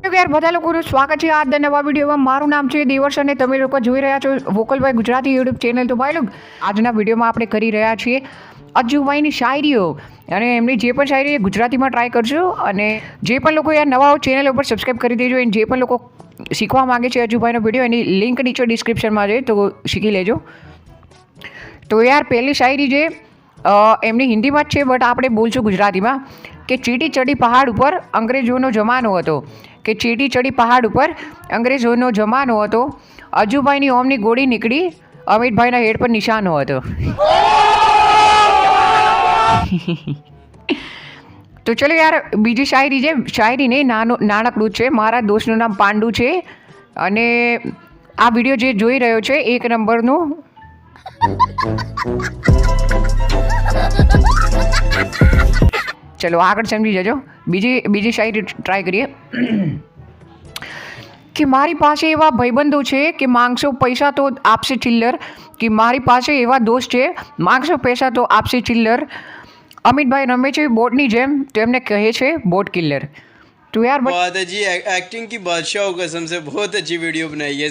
યાર બધા લોકોનું સ્વાગત છે આજના નવા વિડીયોમાં. મારું નામ છે દેવર્ષ અને તમે લોકો જોઈ રહ્યા છો વોકલભાઈ ગુજરાતી યુટ્યુબ ચેનલ. તો ભાઈ લોકો આજના વિડીયોમાં આપણે કરી રહ્યા છીએ અજ્જુભાઈની શાયરીઓ, અને એમની જે પણ શાયરી એ ગુજરાતીમાં ટ્રાય કરશું. અને જે પણ લોકો યાર નવા ચેનલ ઉપર સબસ્ક્રાઈબ કરી દેજો. અને જે પણ લોકો શીખવા માગે છે અજ્જુભાઈનો વિડીયો, એની લિંક નીચે ડિસ્ક્રિપ્શનમાં છે, તો શીખી લેજો. તો યાર પહેલી શાયરી જે એમની હિન્દીમાં જ છે, બટ આપણે બોલશું ગુજરાતીમાં. કે ચીટી ચડી પહાડ ઉપર અંગ્રેજોનો જમાનો હતો. કે ચીટી ચડી પહાડ ઉપર અંગ્રેજોનો જમાનો હતો. અજ્જુભાઈની ઓમની ગોળી નીકળી, અમિતભાઈના હેડ પર નિશાનો હતો. તો ચલો યાર બીજી શાયરી છે. શાયરી નહીં, નાનકડું છે. મારા દોસ્તનું નામ પાંડુ છે, અને આ વિડીયો જે જોઈ રહ્યો છે 1 નંબરનું. ચલો આગળ સમજી જજો. બીજી શાયરી ટ્રાય કરીએ. કે મારી પાસે એવા ભાઈબંધો છે કે માંગશો પૈસા તો આપશે ચિલ્લર. કે મારી પાસે એવા દોસ્ત છે, માંગશો પૈસા તો આપશે ચિલ્લર. અમિતભાઈ રમે છે બોટની જેમ, તો એમને કહે છે બોટ કિલ્લર. તો યાર बहुत अच्छी एक्टिंग की बादशाह कसम से बहुत अच्छी वीडियो बनाई है.